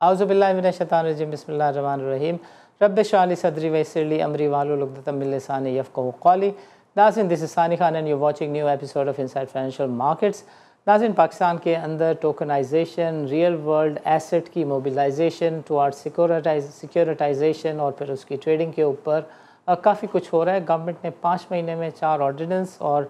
اعوذ باللہ من الشیطان الرجیم بسم اللہ الرحمن الرحیم رب اشرح لی صدری ویسر لی امری واحلل عقدۃ من لسانی یفقہوا قولی. ناظرین، this is Sani Khan and you watching new episode of inside financial markets. ناظرین، پاکستان کے اندر ٹوکنائزیشن، ریئل ورلڈ ایسٹ کی موبلائزیشن ٹوارڈ سیکورٹائزیشن اور پھر اس کی ٹریڈنگ کے اوپر کافی کچھ ہو رہا ہے. گورنمنٹ نے 5 مہینے میں 4 آرڈیننس اور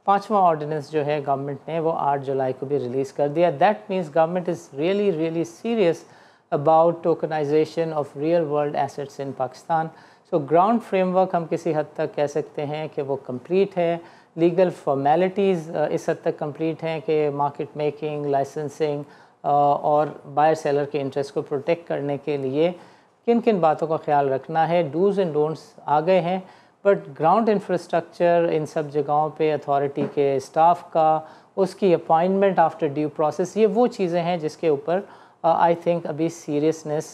5واں آرڈیننس جو ہے گورنمنٹ نے وہ 8 جولائی کو بھی ریلیز کر دیا. That means government is really serious about tokenization of real world assets in Pakistan. So ground framework ہم کسی حد تک کہہ سکتے ہیں کہ وہ کمپلیٹ ہے. لیگل فارمیلٹیز اس حد تک کمپلیٹ ہیں کہ مارکیٹ میکنگ، لائسنسنگ اور بائر سیلر کے انٹرسٹ کو پروٹیکٹ کرنے کے لیے کن کن باتوں کا خیال رکھنا ہے، ڈوز اینڈ ڈونٹس آ گئے ہیں. بٹ گراؤنڈ انفراسٹرکچر ان سب جگہوں پہ اتھارٹی کے اسٹاف کا، اس کی اپائنٹمنٹ آفٹر ڈیو پروسیس، یہ وہ چیزیں ہیں جس کے اوپر آئی تھنک ابھی سیریسنس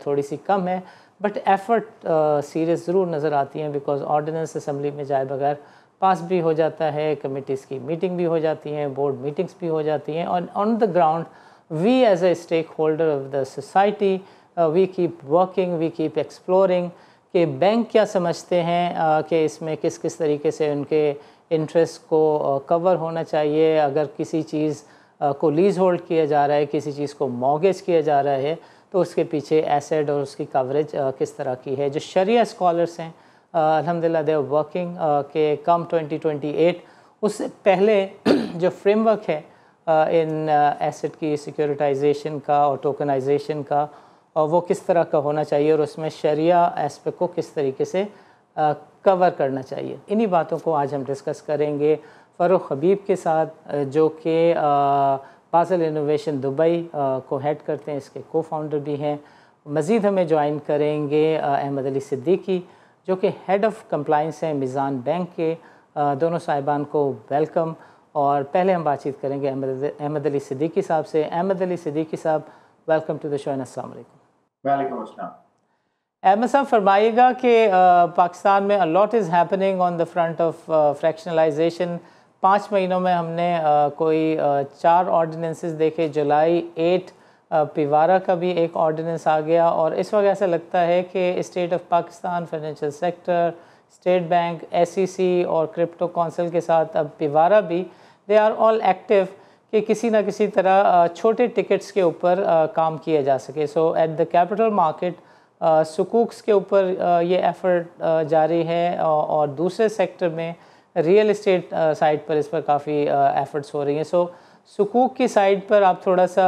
تھوڑی سی کم ہے. بٹ ایفرٹ سیریس ضرور نظر آتی ہیں، بیکاز آرڈیننس اسمبلی میں جائے بغیر پاس بھی ہو جاتا ہے، کمیٹیز کی میٹنگ بھی ہو جاتی ہیں، بورڈ میٹنگس بھی ہو جاتی ہیں. اور on the ground we as a stakeholder of the society we keep working, we keep exploring کہ بینک کیا سمجھتے ہیں کہ اس میں کس کس طریقے سے ان کے انٹرسٹ کو کور ہونا چاہیے. اگر کسی چیز کو لیز ہولڈ کیا جا رہا ہے، کسی چیز کو مارگیج کیا جا رہا ہے، تو اس کے پیچھے ایسیڈ اور اس کی کوریج کس طرح کی ہے. جو شریعہ اسکالرس ہیں الحمدللہ دے آر ورکنگ کہ کم 2028 اس سے پہلے جو فریم ورک ہے ان ایسیڈ کی سیکورٹائزیشن کا اور ٹوکنائزیشن کا وہ کس طرح کا ہونا چاہیے اور اس میں شریعہ ایسپیکٹ کو کس طریقے سے کور کرنا چاہیے. انہی باتوں کو آج ہم ڈسکس کریں گے فاروق حبیب کے ساتھ، جو کہ باسل انوویشن دبئی کو ہیڈ کرتے ہیں، اس کے کو فاؤنڈر بھی ہیں. مزید ہمیں جوائن کریں گے احمد علی صدیقی، جو کہ ہیڈ آف کمپلائنس ہیں میزان بینک کے. دونوں صاحبان کو ویلکم. اور پہلے ہم بات چیت کریں گے احمد علی صدیقی صاحب سے. احمد علی صدیقی صاحب، ویلکم ٹو دا شو. السلام علیکم. وعلیکم السلام. احمد صاحب فرمائیے گا کہ پاکستان میں lot is happening on the front of fractionalisation. 5 مہینوں میں ہم نے کوئی 4 آرڈیننسز دیکھے. جولائی 8 پیوارا کا بھی ایک آرڈیننس آ گیا، اور اس وقت ایسا لگتا ہے کہ state of Pakistan, financial sector, state bank, SEC اور کرپٹو کونسل کے ساتھ اب پیوارا بھی، دے آر آل ایکٹیو کہ کسی نہ کسی طرح چھوٹے ٹکٹس کے اوپر کام کیا جا سکے. So at the capital market سکوکس کے اوپر یہ ایفرٹ جاری ہے، اور دوسرے سیکٹر میں ریئل اسٹیٹ سائٹ پر اس پر کافی ایفرٹس ہو رہی ہیں. سو سکوک کی سائٹ پر آپ تھوڑا سا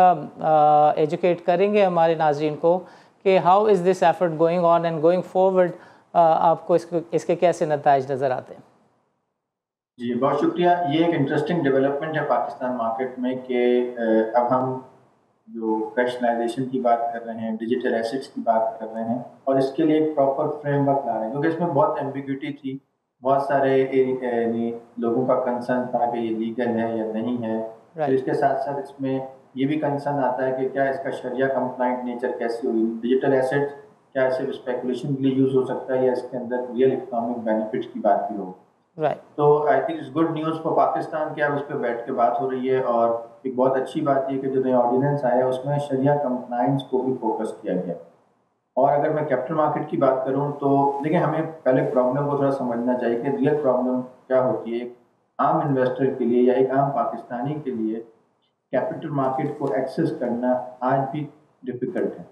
ایجوکیٹ کریں گے ہمارے ناظرین کو کہ how is this effort going on and going forward, آپ کو اس کے کیسے نتائج نظر آتے ہیں؟ جی بہت شکریہ. یہ ایک انٹرسٹنگ ڈیولپمنٹ ہے پاکستان مارکیٹ میں کہ اب ہم جو فریکشنائزیشن کی بات کر رہے ہیں، ڈیجیٹل ایسیٹس کی بات کر رہے ہیں، اور اس کے لیے ایک پراپر فریم ورک لا رہے ہیں، کیونکہ اس میں بہت ایمبیگوٹی تھی. بہت سارے لوگوں کا کنسرن تھا کہ یہ لیگل ہے یا نہیں ہے. پھر اس کے ساتھ ساتھ اس میں یہ بھی کنسرن آتا ہے کہ کیا اس کا شریعہ کمپلائنٹ نیچر کیسی ہوگی. ڈیجیٹل ایسیٹ کیا صرف اسپیکولیشن کے لیے یوز ہو سکتا ہے یا اس کے اندر ریئل اکنامک بینیفٹس کی بات بھی ہو. تو I think it's good news for Pakistan کہ اب اس پہ بیٹھ کے بات ہو رہی ہے. اور ایک بہت اچھی بات یہ کہ جو نیا آرڈیننس آیا اس میں شریعہ کمپلائنس کو بھی فوکس کیا گیا. اور اگر میں کیپٹل مارکیٹ کی بات کروں تو دیکھیں، ہمیں پہلے پرابلم کو تھوڑا سمجھنا چاہیے کہ ریئل پرابلم کیا ہوتی ہے. ایک عام انویسٹر کے لیے یا ایک عام پاکستانی کے لیے کیپٹل مارکیٹ کو ایکسیس کرنا آج بھی ڈیفیکلٹ ہے.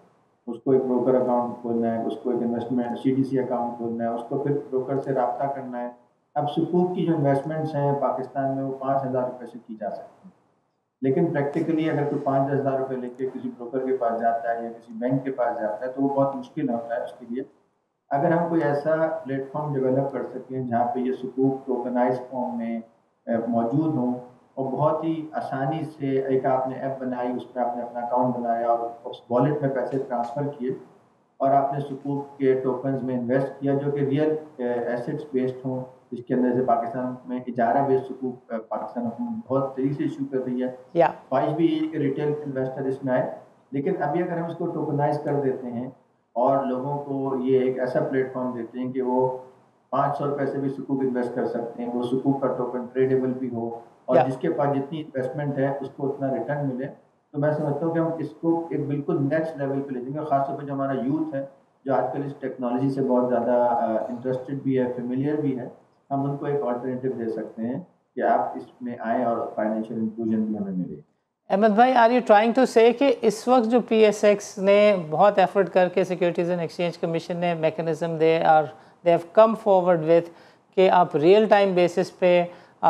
اس کو ایک بروکر اکاؤنٹ کھولنا ہے، اس کو ایک انویسٹمنٹ CDC اکاؤنٹ کھولنا ہے، اس کو پھر بروکر سے رابطہ کرنا ہے. اب سکوک کی جو انویسٹمنٹس ہیں پاکستان میں وہ 5,000 روپے سے کی جا سکتی ہیں، لیکن پریکٹیکلی اگر کوئی 5-10,000 روپے لے کے کسی بروکر کے پاس جاتا ہے یا کسی بینک کے پاس جاتا ہے تو وہ بہت مشکل ہوتا ہے اس کے لیے. اگر ہم کوئی ایسا پلیٹ فارم ڈیولپ کر سکیں جہاں پہ یہ سکوک ٹوکنائز فارم میں موجود ہوں اور بہت ہی آسانی سے ایک آپ نے ایپ بنائی، اس پہ آپ نے اپنا اکاؤنٹ بنایا اور اس والیٹ میں پیسے ٹرانسفر کیے اور آپ نے سکوک کے ٹوکنز میں انویسٹ کیا جو کہ ریئل ایسیٹس بیسڈ ہوں، جس کے اندر سے پاکستان میں اجارہ بیسڈ سکوک پاکستان حکومت بہت تیزی سے ایشو کر رہی ہے. خواہش بھی یہ کہ ریٹیل انویسٹر اس میں آئے. لیکن ابھی اگر ہم اس کو ٹوکنائز کر دیتے ہیں اور لوگوں کو یہ ایک ایسا پلیٹ فارم دیتے ہیں کہ وہ 500 روپے سے بھی سکوک انویسٹ کر سکتے ہیں، وہ سکوک کا ٹوکن ٹریڈیبل بھی ہو اور جس کے پاس جتنی انویسٹمنٹ ہے اس کو اتنا ریٹرن ملے، تو میں سمجھتا ہوں کہ ہم اس کو ایک بالکل نیکسٹ لیول پہ لے جائیں گے، خاص طور پہ جو ہمارا یوتھ ہے جو آج کل اس ٹیکنالوجی سے بہت زیادہ انٹرسٹڈ بھی ہے، فیملیئر بھی ہے، ہم ان کو ایک آلٹرنیٹیو دے سکتے ہیں کہ آپ اس میں آئیں اور فائنینشیل انکلوژن بھی ہمیں ملے۔ احمد بھائی، آر یو ٹرائنگ ٹو سے کہ اس وقت جو پی ایس ایکس نے بہت ایفرٹ کر کے سیکورٹیز اینڈ ایکسچینج کمیشن نے mechanism they have come forward with کہ آپ ریئل ٹائم بیسس پہ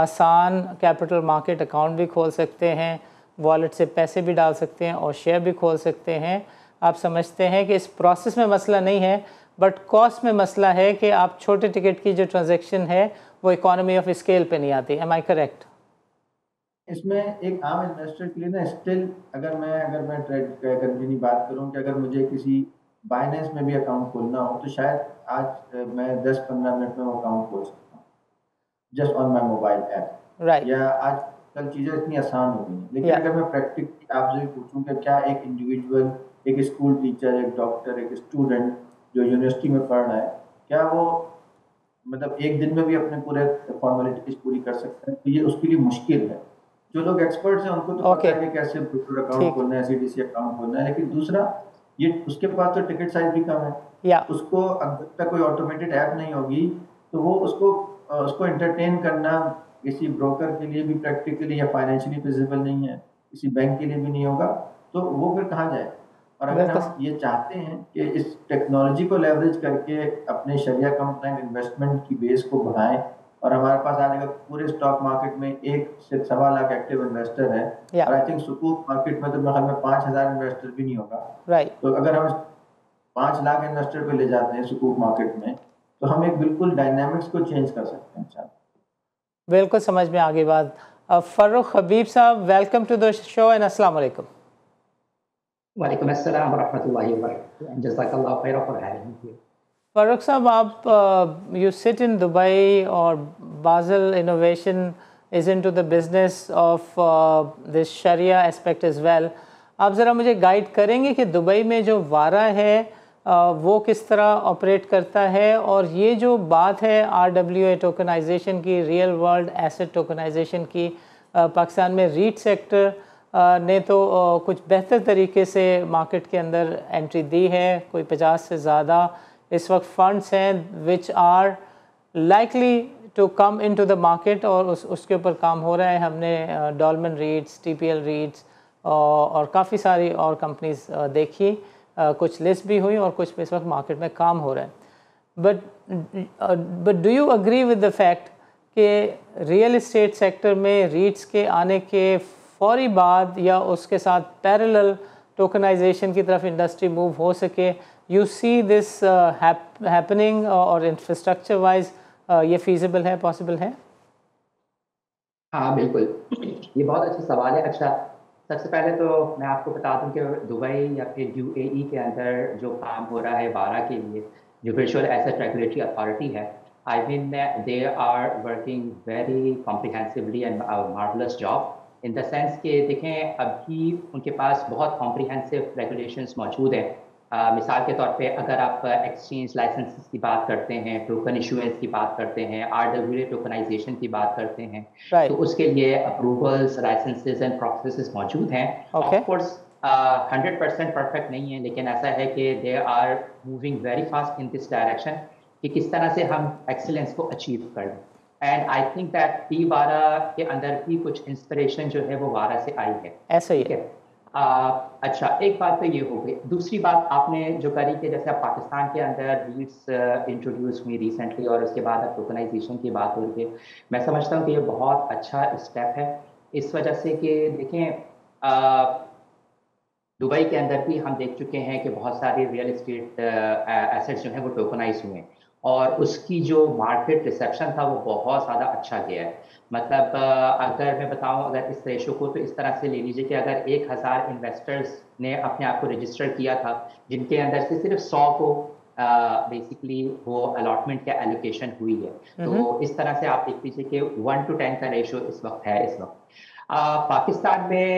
آسان کیپٹل مارکیٹ اکاؤنٹ بھی کھول سکتے ہیں، والیٹ سے پیسے بھی ڈال سکتے ہیں اور شیئر بھی کھول سکتے ہیں، آپ سمجھتے ہیں کہ اس پروسیس میں مسئلہ نہیں ہے بٹ کاسٹ میں مسئلہ ہے کہ آپ چھوٹے ٹکٹ کی جو ٹرانزیکشن ہے وہ اکانومی آف اسکیل پہ نہیں آتی؟ M I correct? اس میں ایک عام انویسٹر کے لیے نا اسٹل اگر میں ٹریڈ کنٹینیو بات کروں کہ اگر مجھے کسی بائننس میں بھی اکاؤنٹ کھولنا ہو تو شاید آج میں 10-15 منٹ میں وہ اکاؤنٹ کھول سکتا ہوں just on my mobile app, right, یا آج کل چیزیں اتنی آسان ہو گئی ہیں۔ لیکن اگر میں پریکٹیکلی آپ سے پوچھوں کہ کیا ایک انڈیویجول، ایک اسکول ٹیچر، ایک ڈاکٹر، ایک اسٹوڈنٹ جو یونیورسٹی میں پڑھ رہا ہے، کیا وہ مطلب ایک دن میں بھی اپنے پورے فارمیلٹیز پوری کر سکتا ہے؟ تو یہ اس کے لیے مشکل ہے۔ جو لوگ ایکسپرٹس ہیں ان کو تو پتہ ہے کہ کیسے بروکر اکاؤنٹ کھولنا ہے، سی ڈی سی اکاؤنٹ کھولنا ہے، لیکن دوسرا یہ اس کے پاس تو ٹکٹ سائز بھی کم ہے، اس کو اب تک کوئی آٹومیٹڈ ایپ نہیں ہوگی تو وہ اس کو انٹرٹین کرنا کسی بروکر کے لیے بھی پریکٹیکلی یا فائنینشلی فیزیبل نہیں ہے، کسی بینک کے لیے بھی نہیں ہوگا، تو وہ پھر کہاں جائے؟ اور اگر ہم یہ چاہتے ہیں کہ اس ٹیکنالوجی کو لیوریج کر کے اپنے شریعہ کمپلائنٹ انویسٹمنٹ کی بیس کو بڑھائیں، اور ہمارے پاس آج اگر پورے اسٹاک مارکیٹ میں 1 سے 1.25 لاکھ ایکٹیو انویسٹر ہے، اور آئی تھنک سکوک مارکیٹ میں تو میرے خیال میں 5,000 انویسٹر بھی نہیں ہوگا، تو اگر ہم 5 لاکھ انویسٹر پہ لے جاتے ہیں سکوک مارکیٹ میں تو ہم ایک بالکل ڈائنامکس کو چینج کر سکتے ہیں۔ بالکل سمجھ میں آگے بات۔ فاروق حبیب صاحب، welcome to the show and السلام علیکم۔ وعلیکم السلام ورحمۃ اللہ وبرکاتہ، جزاک اللہ خیر for having me here. Farooq sahib, آپ یو سٹ ان دبئی اور بازل innovation is in to the business of this شریعہ اسپیکٹ ایز ویل، آپ ذرا مجھے گائیڈ کریں گے کہ دبئی میں جو وارا ہے وہ کس طرح آپریٹ کرتا ہے، اور یہ جو بات ہے آر ڈبلیو اے ٹوکنائزیشن کی، ریئل ورلڈ ایسٹ ٹوکنائزیشن کی، پاکستان میں ریٹ سیکٹر نے تو کچھ بہتر طریقے سے مارکیٹ کے اندر انٹری دی ہے، کوئی 50 سے زیادہ اس وقت فنڈس ہیں which are likely to come in to the market, اور اس کے اوپر کام ہو رہا ہے۔ ہم نے ڈالمن rates, T P L rates اور کافی ساری اور کمپنیز دیکھی، کچھ لسٹ بھی ہوئی اور کچھ اس وقت مارکیٹ میں کام ہو رہا ہے۔ But do you agree with the fact کہ ریئل اسٹیٹ سیکٹر میں ریٹس کے آنے کے فوری بعد یا اس کے ساتھ پیرلل ٹوکنائزیشن کی طرف انڈسٹری موو ہو سکے؟ یو سی دس ہیپننگ، اور انفراسٹرکچر وائز یہ فیزیبل ہے، پاسبل ہے؟ ہاں بالکل، یہ بہت اچھا سوال ہے۔ اچھا، سب سے پہلے تو میں آپ کو بتا دوں کہ دبئی یا پھر یو اے ای کے اندر جو کام ہو رہا ہے وارا کے لیے، جو ورچوئل ایسٹ ریگولیٹری اتھارٹی ہے، I mean they are working very comprehensively and marvellous job, in the sense کہ دیکھیں ابھی ان کے پاس بہت کمپریہنسو ریگولیشنس موجود ہیں۔ مثال کے طور پہ اگر آپ ایکسچینج لائسنسز کی بات کرتے ہیں، ٹوکن ایشوئنس کی بات کرتے ہیں، آر ڈبلیو اے ٹوکنائزیشن کی بات کرتے ہیں، تو اس کے لیے اپروولس، لائسنسز اینڈ پروسیسز موجود ہیں۔ آف کورس 100% پرفیکٹ نہیں ہے، لیکن ایسا ہے کہ they are moving very fast in this direction کہ کس طرح سے ہم ایکسلنس کو اچیو کر لیں۔ اینڈ آئی تھنک دیٹ پی وارا کے اندر بھی کچھ انسپریشن جو ہے وہ وارا سے آئی ہے۔ ایسا ہی ہے۔ اچھا، ایک بات تو یہ ہو گئی۔ دوسری بات آپ نے جو کری کہ جیسے اب پاکستان کے اندر ریٹس انٹروڈیوس ہوئی ریسنٹلی، اور اس کے بعد اب ٹوکنائزیشن کی بات ہو رہی ہے، میں سمجھتا ہوں کہ یہ بہت اچھا اسٹیپ ہے، اس وجہ سے کہ دیکھیں دبئی کے اندر بھی ہم دیکھ چکے ہیں کہ بہت سارے ریئل اسٹیٹ ایسٹس جو ہیں وہ ٹوکنائز ہوئے ہیں، اور اس کی جو مارکیٹ ریسیپشن تھا وہ بہت زیادہ اچھا گیا ہے۔ مطلب اگر میں بتاؤں اگر اس ریشو کو، تو اس طرح سے لے لیجیے کہ اگر 1,000 انویسٹرز نے اپنے آپ کو رجسٹر کیا تھا، جن کے اندر سے صرف 100 کو بیسکلی وہ الاٹمنٹ یا ایلوکیشن ہوئی ہے، تو اس طرح سے آپ دیکھ لیجیے کہ 1 to 10 کا ریشو اس وقت ہے۔ اس وقت پاکستان میں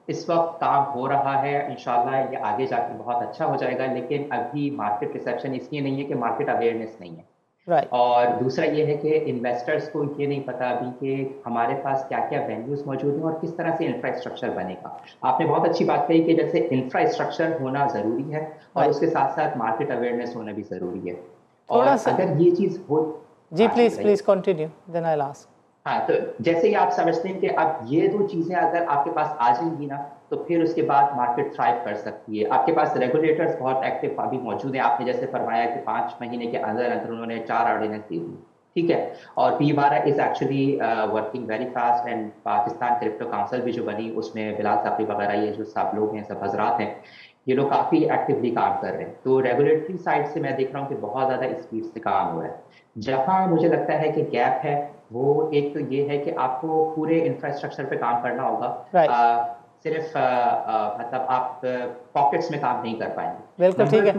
اس وقت کام ہو رہا ہے، انشاءاللہ یہ آگے جا کے بہت اچھا ہو جائے گا، لیکن ابھی مارکیٹ ریسیپشن اس لیے نہیں ہے کہ مارکیٹ اویئرنیس نہیں ہے۔ Right. اور دوسرا یہ ہے کہ انویسٹرس کو یہ نہیں پتا ابھی کہ ہمارے پاس کیا کیا وینیوز موجود ہیں اور کس طرح سے انفراسٹرکچر بنے گا. آپ نے بہت اچھی بات کہی کہ جیسے انفراسٹرکچر ہونا ضروری ہے اور اس کے ساتھ ساتھ مارکیٹ اویئرنیس ہونا بھی ضروری ہے. اور اگر یہ چیز ہو جی please continue then I will ask. ہاں تو جیسے ہی آپ سمجھتے ہیں کہ اب یہ دو چیزیں اگر آپ کے پاس آ جائیں گی نا تو پھر اس کے بعد مارکیٹ تھرائیو کر سکتی ہے. آپ کے پاس ریگولیٹرز بہت ایکٹیو ابھی موجود ہیں. آپ نے جیسے فرمایا کہ 5 مہینے کے اندر اندر انہوں نے 4 آرڈیننس دی تھی, ٹھیک ہے, اور P12 is actually working very fast. And Pakistan crypto council بھی جو بنی اس میں بلال صافی وغیرہ یہ جو سب لوگ ہیں, سب حضرات ہیں, یہ لوگ کافی ایکٹیولی کام کر رہے ہیں. تو ریگولیٹری سائڈ سے میں دیکھ رہا ہوں کہ بہت زیادہ اسپیڈ سے کام ہو رہا ہے. جہاں مجھے لگتا ہے کہ گیپ ہے وہ ایک تو یہ ہے کہ آپ کو پورے انفراسٹرکچر پہ کام کرنا ہوگا. صرف مطلب آپ پاکٹس میں کام نہیں کر پائیں گے. بالکل ٹھیک ہے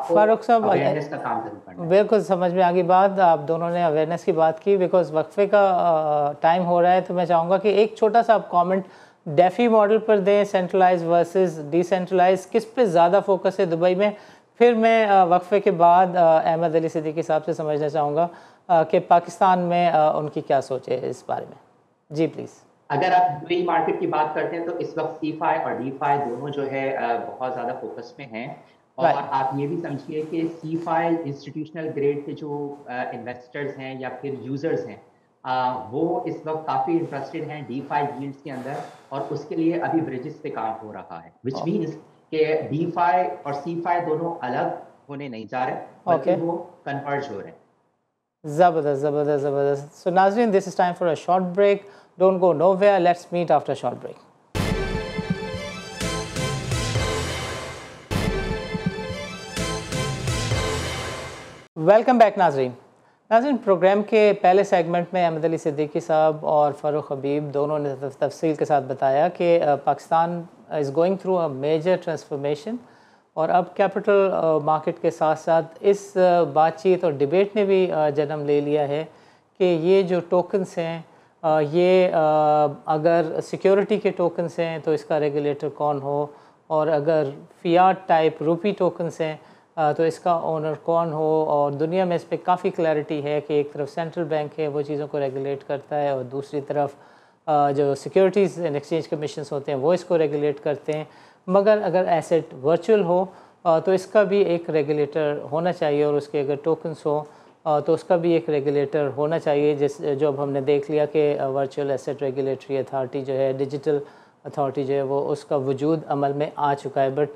فاروق صاحب, اویئرنیس کا کام ضرور کرنا ہے. بالکل سمجھ میں آگی بات. آپ دونوں نے اویئرنیس کی بات کی. بیکاز وقفے کا ٹائم ہو رہا ہے تو میں چاہوں گا کہ ایک چھوٹا سا آپ کامنٹ ڈیفی ماڈل پر دیں, سینٹرلائز ورسز ڈی سینٹرلائز, کس پہ زیادہ فوکس ہے دبئی میں. پھر میں وقفے کے بعد احمد علی صدیقی صاحب سے سمجھنا چاہوں گا کہ پاکستان میں ان کی کیا سوچ ہے اس بارے میں. جی پلیز. اگر آپ دبئی مارکیٹ کی بات کرتے ہیں تو اس وقت CFI اور DeFi دونوں جو ہے بہت زیادہ فوکس میں ہیں. اور آپ یہ بھی سمجھیے کہ CFI انسٹیٹیوشنل گریڈ کے جو انویسٹرز ہیں یا پھر یوزرز ہیں وہ اس وقت کافی انٹرسٹڈ ہیں DeFi ییلڈز کے اندر, اور اس کے لیے ابھی بریجز پہ کام ہو رہا ہے, وچ مینس کہ DeFi اور CFI دونوں الگ ہونے نہیں جا رہے بلکہ وہ کنورج ہو رہے ہیں. زبردست زبردست زبردست. سو ناظرین, this is time for a short break. Don't go know where, let's meat after short break. Welcome back ناظرین. ناظرین, پروگرام کے پہلے سیگمنٹ میں احمد علی صدیقی صاحب اور فاروق حبیب دونوں نے تفصیل کے ساتھ بتایا کہ Pakistan is going through a major transformation, اور اب کیپٹل مارکیٹ کے ساتھ ساتھ اس بات چیت اور ڈبیٹ نے بھی جنم لے لیا ہے کہ یہ جو ٹوکنس ہیں یہ اگر سیکیورٹی کے ٹوکنس ہیں تو اس کا ریگولیٹر کون ہو, اور اگر فیاٹ ٹائپ روپی ٹوکنس ہیں تو اس کا اونر کون ہو. اور دنیا میں اس پہ کافی کلیئرٹی ہے کہ ایک طرف سینٹرل بینک ہے وہ چیزوں کو ریگولیٹ کرتا ہے, اور دوسری طرف جو سیکیورٹیز اینڈ ایکسچینج کمیشنز ہوتے ہیں وہ اس کو ریگولیٹ کرتے ہیں. مگر اگر ایسٹ ورچوئل ہو تو اس کا بھی ایک ریگولیٹر ہونا چاہیے, اور اس کے اگر ٹوکنس ہو تو اس کا بھی ایک ریگولیٹر ہونا چاہیے. جو اب ہم نے دیکھ لیا کہ ورچوئل ایسٹ ریگولیٹری اتھارٹی جو ہے, ڈیجیٹل اتھارٹی جو ہے, وہ اس کا وجود عمل میں آ چکا ہے. But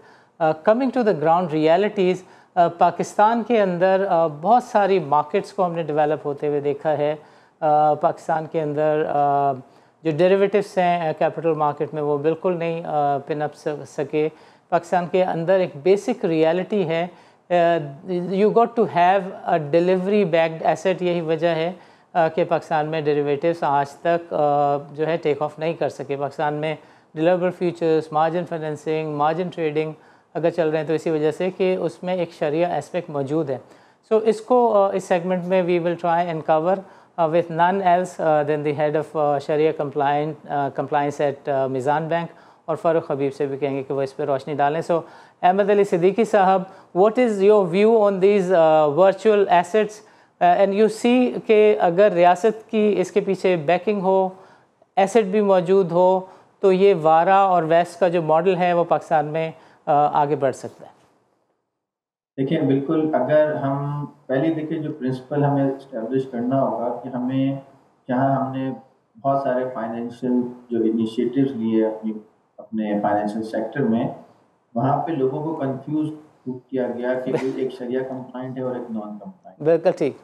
coming to the ground realities, Pakistan کے اندر بہت ساری مارکیٹس کو ہم نے ڈیولپ ہوتے ہوئے دیکھا ہے. پاکستان کے اندر جو ڈیریویٹیوس ہیں کیپٹل مارکیٹ میں وہ بالکل نہیں پن اپ سکے. پاکستان کے اندر ایک بیسک ریالٹی ہے, you got to have a delivery backed asset. یہی وجہ ہے کہ پاکستان میں ڈیریویٹیوس آج تک جو ہے ٹیک آف نہیں کر سکے. پاکستان میں deliverable futures, margin financing, margin trading اگر چل رہے ہیں تو اسی وجہ سے کہ اس میں ایک شریعہ اسپیکٹ موجود ہے. سو اس کو اس سیگمنٹ میں we will try and cover with none else than the head of Sharia compliance at میزان بینک, اور فاروق حبیب سے بھی کہیں گے کہ وہ اس پہ روشنی ڈالیں. سو احمد علی صدیقی صاحب, what is your view on these virtual assets and you see کہ اگر ریاست کی اس کے پیچھے بیکنگ ہو, ایسٹ بھی موجود ہو, تو یہ وارا اور ویسٹ کا جو ماڈل ہے وہ پاکستان میں آگے بڑھ سکتا ہے؟ دیکھیں بالکل, اگر ہم پہلے دیکھیں جو پرنسپل ہمیں اسٹیبلش کرنا ہوگا کہ ہمیں جہاں ہم نے بہت سارے فائنینشیل جو انیشیٹیوز لیے اپنے فائنینشیل سیکٹر میں, وہاں پہ لوگوں کو کنفیوز کیا گیا کہ ایک شریعہ کمپلائنٹ ہے اور ایک نان کمپلائنٹ. بالکل ٹھیک.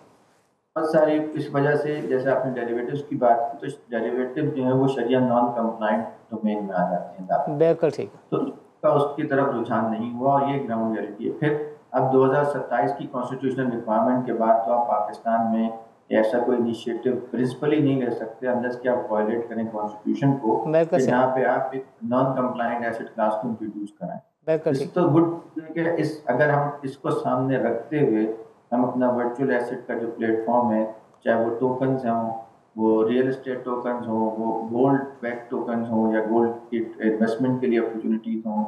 بہت ساری اس وجہ سے, جیسے آپ نے ڈیریویٹیوز کی بات کی, تو ڈیریویٹیو جو ہے وہ شریعہ نان کمپلائنٹ ڈومین میں آ جاتے ہیں. بالکل ٹھیک. تو اس کی طرف رجحان نہیں ہوا, اور یہ گراؤنڈ ریئلٹی ہے. پھر اب 2027 کی کانسٹیٹیوشنل ریکوائرمنٹ کے بعد تو آپ پاکستان میں ایسا کوئی انیشیٹو پرنسپلی نہیں لے سکتے انلیس کہ آپ وائلیٹ کریں کانسٹیٹیوشن کو, کہ جہاں پہ آپ ایک نان کمپلائنٹ ایسٹ کلاس کو انٹروڈیوس کرائیں. اس تو گڈ کہ اگر ہم اس کو سامنے رکھتے ہوئے ہم اپنا ورچوئل ایسٹ کا جو پلیٹ فارم ہے, چاہے وہ ٹوکنز ہوں, وہ ریئل اسٹیٹ ٹوکنز ہوں, وہ گولڈ بیک ٹوکنز ہوں, یا گولڈ انویسٹمنٹ کے لیے اپرچونیٹیز ہوں,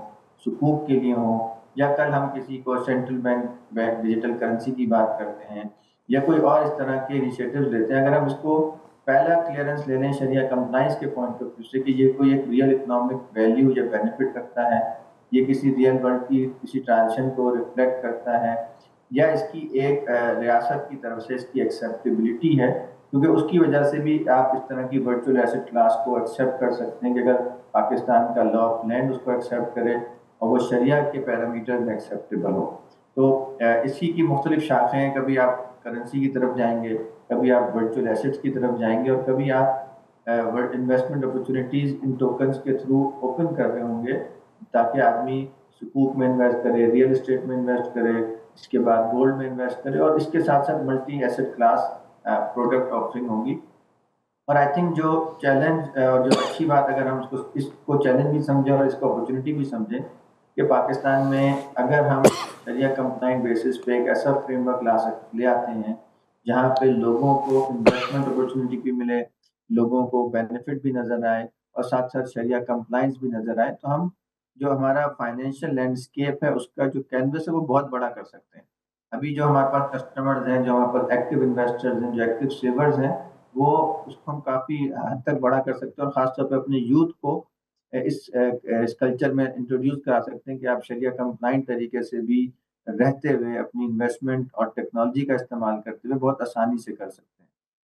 سکوک کے لیے ہوں, یا کل ہم کسی کو سینٹرل بینک ڈیجیٹل کرنسی کی بات کرتے ہیں, یا کوئی اور اس طرح کے انیشیٹو لیتے ہیں، اگر ہم اس کو پہلا کلیئرنس لے لیں شریعہ کمپلائنس کے پوائنٹ آف ویو سے کہ یہ کوئی ایک ریئل اکنامک ویلیو یا بینیفٹ رکھتا ہے، یہ کسی ریئل ورلڈ کی کسی ٹرانزیکشن کو ریفلیکٹ کرتا ہے، یا اس کی ایک ریاست کی طرف سے اس کی ایکسیپٹیبلٹی ہے، کیونکہ اس کی وجہ سے بھی آپ اس طرح کی ورچوئل ایسٹ کلاس کو ایکسیپٹ کر سکتے ہیں کہ اگر پاکستان کا لا آف لینڈ اس کو ایکسیپٹ کرے اور وہ شریعہ کے پیرامیٹر میں ایکسیپٹیبل ہو، تو اسی کی مختلف شاخیں ہیں، کبھی آپ کرنسی کی طرف جائیں گے، کبھی آپ ورچوئل ایسٹس کی طرف جائیں گے، اور کبھی آپ انویسٹمنٹ اپرچونیٹیز ان ٹوکنز کے تھرو اوپن کر رہے ہوں گے تاکہ آدمی سکوک میں انویسٹ کرے، ریئل اسٹیٹ میں انویسٹ کرے، اس کے بعد گولڈ میں انویسٹ کرے، اور اس کے ساتھ ساتھ multi asset class product offering ہوگی۔ اور آئی تھنک جو چیلنج اور جو اچھی بات، اگر ہم اس کو چیلنج بھی سمجھیں اور اس کو اپرچونیٹی بھی سمجھیں کہ پاکستان میں اگر ہم شریعہ کمپلائنٹ بیسس پہ ایک ایسا فریم ورک لے آتے ہیں جہاں پہ لوگوں کو انویسٹمنٹ اپرچونیٹی بھی ملے، لوگوں کو بینیفٹ بھی نظر آئے، اور ساتھ ساتھ شریعہ کمپلائنس بھی نظر آئے، تو ہم جو ہمارا فائنینشیل لینڈسکیپ ہے اس کا جو کینوس ہے وہ بہت بڑا کر سکتے ہیں۔ ابھی جو ہمارے پاس کسٹمرز ہیں، جو ہمارے پاس ایکٹیو انویسٹرز ہیں، جو ایکٹیو سیورز ہیں، وہ اس کو ہم کافی حد تک بڑا کر سکتے ہیں، اور خاص طور پہ اپنے یوتھ کو اس کلچر میں انٹروڈیوس کرا سکتے ہیں کہ آپ شریعہ کمپلائنٹ طریقے سے بھی رہتے ہوئے اپنی انویسٹمنٹ اور ٹیکنالوجی کا استعمال کرتے ہوئے بہت آسانی سے کر سکتے ہیں۔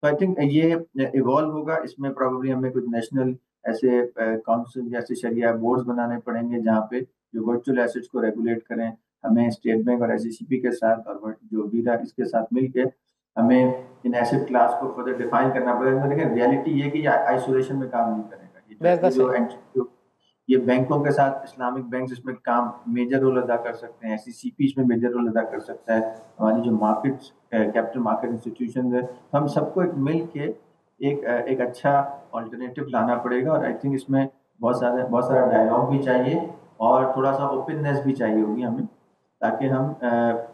تو آئی تھنک یہ ایوالو ہوگا، اس میں پرابیبلی ہمیں کچھ نیشنل ایسے کاؤنسل جیسے شریعہ بورڈز بنانے پڑیں گے جہاں پہ جو ورچوئل ایسٹس کو ریگولیٹ کریں۔ ہمیں اسٹیٹ بینک اور ایس سی سی پی کے ساتھ اور جو ویرا اس کے ساتھ مل کے ہمیں ان ایسٹ کلاس کو فردر ڈیفائن کرنا پڑے گا، لیکن ریئلٹی یہ کہ یہ آئسولیشن میں کام نہیں کرے گا۔ یہ بینکوں کے ساتھ اسلامک بینکس اس میں کام میجر رول ادا کر سکتے ہیں، ایس سی سی پی اس میں میجر رول ادا کر سکتا ہے، ہماری جو مارکیٹس کیپٹل مارکیٹ انسٹیٹیوشنز ہیں، ہم سب کو ایک مل کے ایک اچھا آلٹرنیٹیو لانا پڑے گا۔ اور آئی تھنک اس میں بہت سارا ڈائلاگ بھی چاہیے اور تھوڑا سا اوپننیس بھی چاہیے ہوگی ہمیں، تاکہ ہم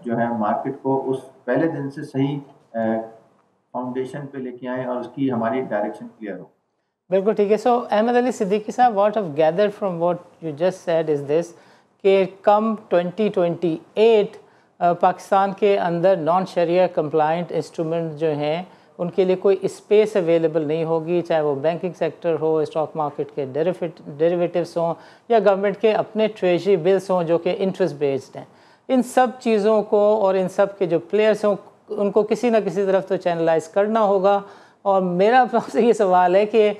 جو ہے مارکیٹ کو اس پہلے دن سے صحیح فاؤنڈیشن پہ لے کے آئیں اور اس کی ہماری ڈائریکشن کلیئر ہو۔ بالکل ٹھیک ہے۔ سو احمد علی صدیقی صاحب، what of gather from what you just said is this کہ کم 2028 پاکستان کے اندر نان شریعہ کمپلائنٹ انسٹرومنٹ جو ہیں ان کے لیے کوئی اسپیس اویلیبل نہیں ہوگی، چاہے وہ بینکنگ سیکٹر ہو، اسٹاک مارکیٹ کے ڈیریویٹیوس ہوں، یا گورنمنٹ کے اپنے ٹریجری بلز ہوں جو کہ انٹرسٹ بیسڈ ہیں۔ ان سب چیزوں کو اور ان سب کے جو پلیئرس ہوں ان کو کسی نہ کسی طرف تو چینلائز کرنا ہوگا۔ اور میرا آپ سے یہ سوال ہے کہ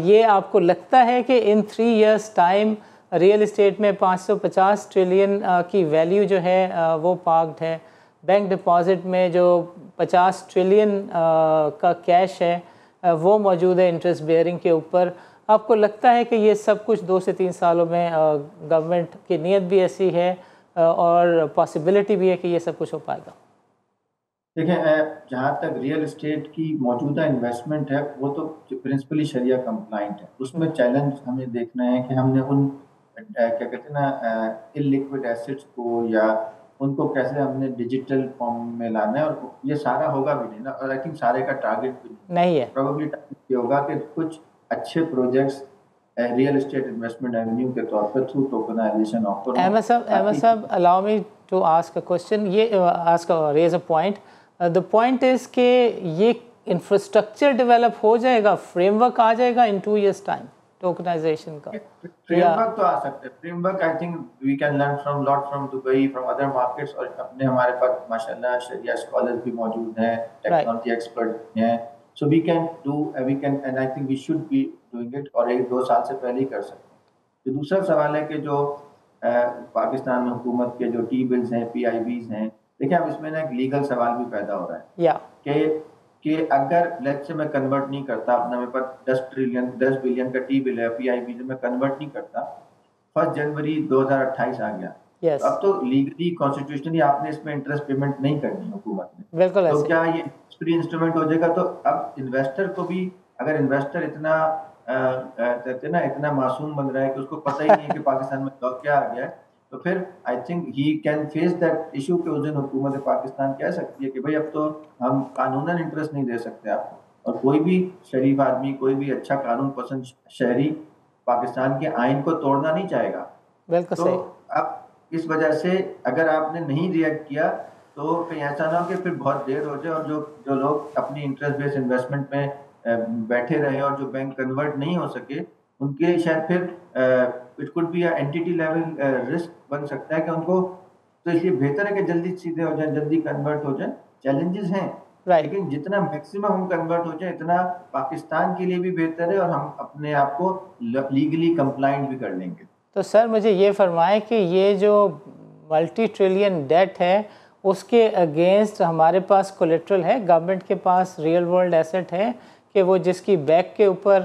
یہ آپ کو لگتا ہے کہ ان 3 years ٹائم ریئل اسٹیٹ میں 550 ٹریلین کی ویلیو جو ہے وہ پارکڈ ہے، بینک ڈپازٹ میں جو 50 ٹریلین کا کیش ہے وہ موجود ہے انٹرسٹ بیئرنگ کے اوپر، آپ کو لگتا ہے کہ یہ سب کچھ 2 سے 3 سالوں میں گورنمنٹ کی نیت بھی ایسی ہے اور پاسبلٹی بھی ہے کہ یہ سب کچھ ہو پائے گا؟ دیکھیں، جہاں تک ریئل اسٹیٹ کی موجودہ انویسٹمنٹ ہے وہ تو پرنسپلی شریعہ کمپلائنٹ ہے، اس میں چیلنج ہمیں دیکھنا ہے کہ ہم نے ان کیا کہتے ہیں نا انلیکوڈ ایسٹس کو یا ان کو کیسے ہم نے ڈیجیٹل فارم میں لانا ہے، اور یہ سارا ہوگا بھی نہیں نا، اور آئی تھنک سارے کا ٹارگیٹ بھی نہیں ہے۔ پروبیبلی ٹارگیٹ یہ ہوگا کہ کچھ اچھے projects real estate investment avenue کے طور پر تھرو ٹوکنائزیشن آفر ہوں۔ احمد صاحب allow me to ask a question، raise a point۔ the point is کہ یہ انفراسٹرکچر ڈیولپ ہو جائے گا، فریم ورک آ جائے گا ان 2 years ٹائم ٹوکنائزیشن کا؟ فریم ورک تو آ سکتا ہے، framework I think we can learn from Dubai, from other markets, اور اپنے ہمارے پاس ماشاء اللہ شریعہ اسکالرز بھی موجود ہیں، ٹیکنالوجی ایکسپرٹ ہیں، so we can and I think we should be doing it, اور 1-2 سال سے پہلے ہی کر سکتے ہیں۔ تو دوسرا سوال ہے کہ جو پاکستان میں حکومت کے جو ٹی بلز ہیں، پی آئی بیز ہیں، دیکھیں اب اس میں نا ایک لیگل سوال بھی پیدا ہو رہا ہے کہ اگر لیٹ سے میں کنورٹ نہیں کرتا اپنا، میرے پاس 10 بلین کا ٹی بل ہے، پی آئی بی میں کنورٹ نہیں کرتا، 1 جنوری 2028 آ گیا، اب تو لیگلی کانسٹیٹیوشنلی آپ نے اس میں انٹرسٹ پیمنٹ نہیں کرنی حکومت نے، تو کیا یہ فری انسٹرومنٹ ہو جائے گا؟ تو اب انویسٹر کو بھی، اگر انویسٹر اتنا معصوم بن رہا ہے کہ اس کو پتہ ہی نہیں ہے کہ پاکستان میں لاء کیا آ گیا ہے، تو پھر I think he can face that issue کہ اس دن حکومت پاکستان کہہ سکتی ہے کہ بھائی اب تو ہم قانوناً انٹرسٹ نہیں دے سکتے آپ کو، اور کوئی بھی شریف آدمی، کوئی بھی اچھا قانون پسند شہری پاکستان کے آئین کو توڑنا نہیں چاہے گا۔ تو اب اس وجہ سے اگر آپ نے نہیں ریئیکٹ کیا تو کہیں ایسا نہ ہو کہ پھر بہت دیر ہو جائے اور جو لوگ اپنی انٹرسٹ بیس انویسٹمنٹ میں بیٹھے رہے اور جو بینک کنورٹ نہیں ہو سکے ان کے شاید پھر it could be entity level risk بن سکتا ہے کہ ان کو، تو اس لیے بہتر ہے کہ جلدی سیدھے ہو جائیں، جلدی کنورٹ ہو جائیں. چیلنجز ہیں لیکن جتنا میکسیمم ہم کنورٹ ہو جائیں اتنا پاکستان کے لیے بھی بہتر ہے اور ہم اپنے آپ کو لیگلی کمپلائنٹ بھی کر لیں گے. تو سر مجھے یہ فرمائیں کہ یہ جو ملٹی ٹریلین ڈیٹ ہے اس کے اگینسٹ ہمارے پاس کولیٹرل ہے، گورنمنٹ کے پاس ریئل ورلڈ ایسٹ ہے کہ وہ جس کی بیک کے اوپر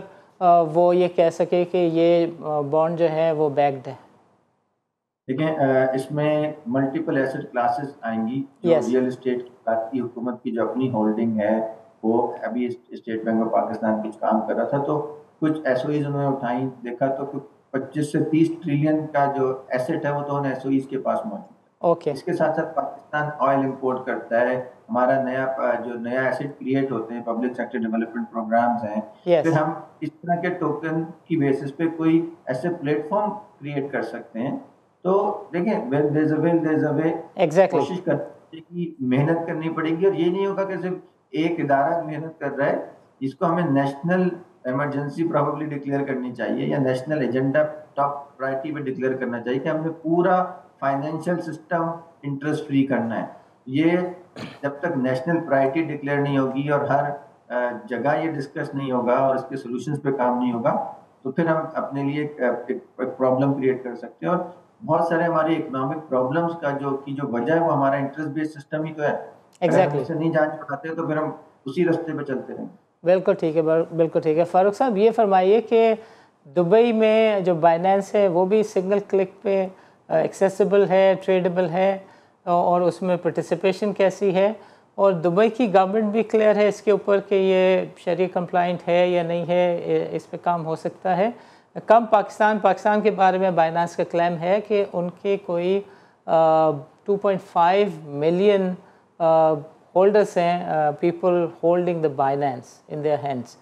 وہ یہ کہہ سکے کہ یہ بانڈ جو ہے وہ بیکڈ ہے؟ دیکھیں اس میں ملٹیپل ایسٹ کلاسز آئیں گی. جو ریئل اسٹیٹ کی حکومت کی جو اپنی ہولڈنگ ہے وہ ابھی اسٹیٹ بینک آف پاکستان کچھ کام کر رہا تھا تو کچھ ایس او ایز انہوں نے اٹھائیں، دیکھا تو 25 سے 30 ٹریلین کا جو ایسٹ ہے وہ تو ان ایس او ایز کے پاس موجود ہے. اس کے ساتھ ساتھ پاکستان آئل امپورٹ کرتا ہے، ہمارا نیا ایسٹ کریٹ ہوتے ہیں، پبلک سیکٹر ڈیولپمنٹ پروگرامز ہیں. پھر ہم اس طرح کے ٹوکن کی بیسس پہ کوئی ایسے پلیٹ فارم کریٹ کر سکتے ہیں. تو دیکھیں when there's a will there's a way. کوشش کرتے کہ محنت کرنی پڑے گی اور یہ نہیں ہوگا کہ صرف ایک ادارہ محنت کر رہا ہے. اس کو ہمیں نیشنل ایمرجنسی پروبیبلی ڈکلیئر کرنی چاہیے یا نیشنل ایجنڈا ٹاپ پرائرٹی پہ ڈکلیئر کرنا چاہیے کہ ہم نے پورا فائنینشیل سسٹم انٹرسٹ فری کرنا ہے. یہ جب تک نیشنل پرائرٹی ڈکلیئر نہیں ہوگی اور ہر جگہ یہ ڈسکس نہیں ہوگا اور اس کے سولوشنز پہ کام نہیں ہوگا تو پھر ہم اپنے لیے ایک پرابلم کریٹ کر سکتے ہیں. اور بہت سارے ہماری اکنامک پرابلمز کا جو وجہ ہے وہ ہمارا انٹرسٹ بیس سسٹم ہی تو ہے. اگر ہم اسے نہیں جانچ پاتے تو پھر ہم اسی رستے پہ چلتے رہیں. بالکل ٹھیک ہے، بالکل ٹھیک ہے. فاروق صاحب یہ فرمائیے کہ دبئی میں جو بائنینس ہے وہ بھی سنگل کلک پہ ایکسیسیبل ہے، ٹریڈیبل ہے، اور اس میں پارٹیسپیشن کیسی ہے؟ اور دبئی کی گورنمنٹ بھی کلیئر ہے اس کے اوپر کہ یہ شریع کمپلائنٹ ہے یا نہیں ہے، اس پہ کام ہو سکتا ہے؟ کم پاکستان کے بارے میں بائنانس کا کلیم ہے کہ ان کے کوئی 2.5 ملین ہولڈرس ہیں، people holding the Binance in their hands.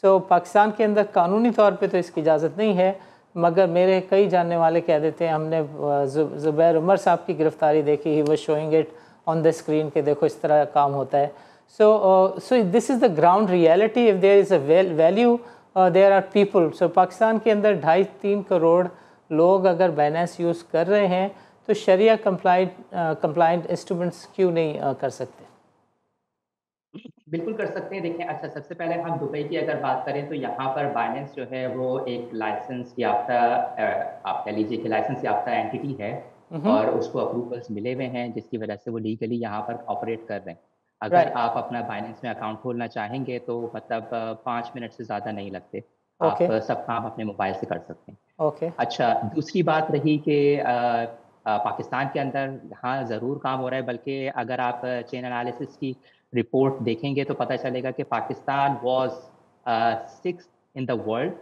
So Pakistan کے اندر قانونی طور پہ تو اس کی اجازت نہیں ہے، مگر میرے کئی جاننے والے کہہ دیتے ہیں، ہم نے زبیر عمر صاحب کی گرفتاری دیکھی، he was showing it on the screen کہ دیکھو اس طرح کام ہوتا ہے. So this is the ground reality. If there is a value there are people. So Pakistan کے اندر 2.5-3 کروڑ لوگ اگر بائنانس یوز کر رہے ہیں تو شریعہ کمپلائنٹ انسٹرومنٹس کیوں نہیں کر سکتے؟ بالکل کر سکتے ہیں. دیکھیں اچھا سب سے پہلے ہم دبئی کی اگر بات کریں تو یہاں پر بائنانس جو ہے وہ ایک لائسنس یافتہ، آپ کہہ لیجیے کہ لائسنس یافتہ اینٹی ہے اور اس کو اپروولس ملے ہوئے ہیں جس کی وجہ سے وہ لیگلی یہاں پر آپریٹ کر رہے ہیں. اگر آپ اپنا بائنانس میں اکاؤنٹ کھولنا چاہیں گے تو مطلب 5 منٹ سے زیادہ نہیں لگتے، آپ سب کام اپنے موبائل سے کر سکتے ہیں. اچھا دوسری بات رہی کہ پاکستان کے اندر ہاں ضرور کام ہو رہا ہے، بلکہ اگر آپ چین انالیسس کی رپورٹ دیکھیں گے تو پتہ چلے گا کہ Pakistan was 6th in the world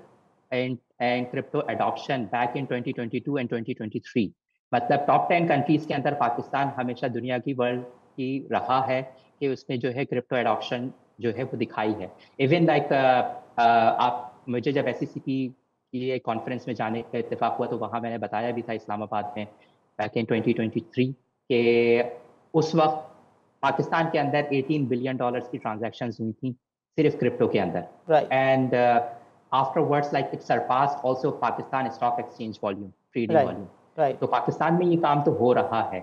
and crypto adoption back in 2022 and 2023. مطلب ٹاپ 10 کنٹریز کے اندر پاکستان ہمیشہ دنیا کی ورلڈ کی رہا ہے کہ اس میں جو ہے کرپٹو اڈاپشن جو ہے وہ دکھائی ہے. ایون لائک آپ مجھے جب ایس سی سی پی کی ایک کانفرنس میں جانے کا اتفاق ہوا تو وہاں میں نے بتایا بھی تھا اسلام آباد میں بیک ان 2023 کہ اس وقت پاکستان کے اندر $18 بلین کی ٹرانزیکشنز ہوئی تھیں صرف کرپٹو کے اندر. And afterwards like it surpassed also Pakistan stock exchange volume, trading volume. تو پاکستان میں یہ کام تو ہو رہا ہے.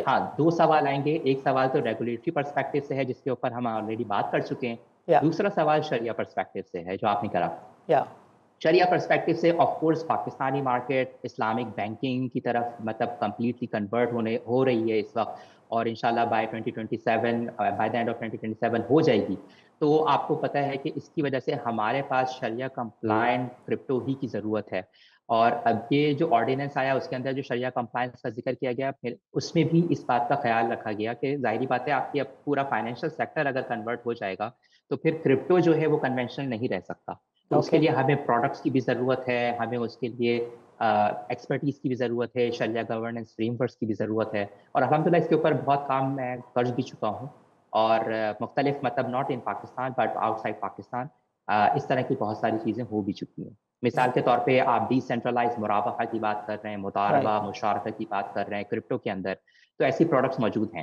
ہاں 2 سوال آئیں گے. ایک سوال تو ریگولیٹری پرسپیکٹو سے ہے جس کے اوپر ہم آلریڈی بات کر چکے ہیں. دوسرا سوال شریعہ پرسپیکٹو سے ہے جو آپ نے کرا. شریعہ پرسپیکٹو سے of course Pakistani market Islamic banking کی طرف مطلب کمپلیٹلی کنورٹ ہو رہی ہے اس وقت، اور انشاءاللہ by 2027 by the and of 2027 ہو جائے گی. تو آپ کو پتہ ہے کہ اس کی وجہ سے ہمارے پاس شریعہ کمپلائنٹ کرپٹو ہی کی ضرورت ہے. اور اب یہ جو آرڈیننس آیا اس کے اندر جو شریعہ کمپلائنس کا ذکر کیا گیا، پھر اس میں بھی اس بات کا خیال رکھا گیا کہ ظاہری بات ہے آپ کی اب پورا فائنینشیل سیکٹر اگر کنورٹ ہو جائے گا تو پھر کرپٹو جو ہے وہ کنونشنل نہیں رہ سکتا. تو اس کے لیے ہمیں پروڈکٹس کی بھی ضرورت ہے، ہمیں اس کے لیے ایکسپرٹیز کی بھی ضرورت ہے، شریعہ گورننس فریم ورکس کی بھی ضرورت ہے. اور الحمدللہ اس کے اوپر بہت کام میں کر بھی چکا ہوں، اور مختلف مطلب not in Pakistan but outside Pakistan اس طرح کی بہت ساری چیزیں ہو بھی چکی ہیں. مثال کے طور پہ آپ ڈی سینٹرلائز مرابحہ کی بات کر رہے ہیں، مضاربہ مشارکہ کی بات کر رہے ہیں کرپٹو کے اندر، تو ایسی پروڈکٹس موجود ہیں.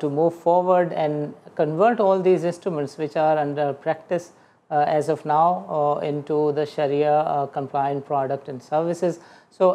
to move forward and convert all these instruments which are under practice as of now into the Sharia compliant product and services. So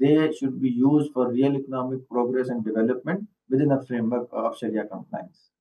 they should be used for real economic progress and development within a framework of Sharia compliance.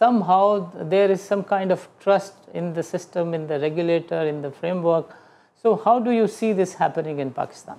somehow there is some kind of trust in the system, in the regulator, in the framework. So how do you see this happening in Pakistan?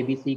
ABC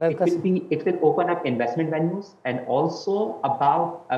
it will open up investment venues and also about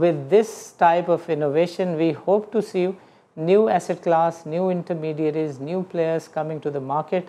with this type of innovation we hope to see new asset class, new intermediaries, new players coming to the market.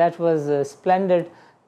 that was splendid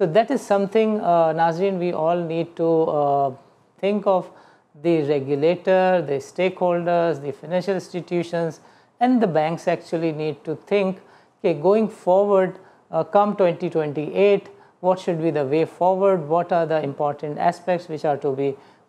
So that is something, Nazreen, we all need to think of. The regulator, the stakeholders, the financial institutions and the banks actually need to think, okay, going forward, come 2028, what should be the way forward, what are the important aspects which are to be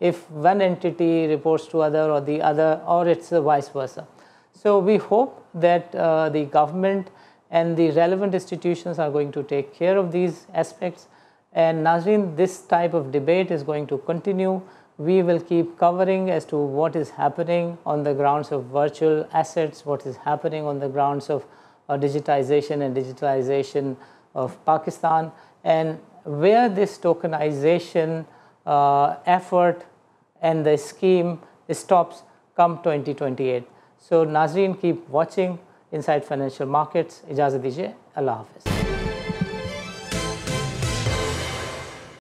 if one entity reports to other or the other, or it's vice versa. So we hope that the government and the relevant institutions are going to take care of these aspects. And Nazreen, this type of debate is going to continue. We will keep covering as to what is happening on the grounds of virtual assets, what is happening on the grounds of digitization and digitalization of Pakistan, and where this tokenization effort and the scheme stops come 2028. So Nazreen, keep watching insight financial markets. اجازت دیجیے, اللہ حافظ.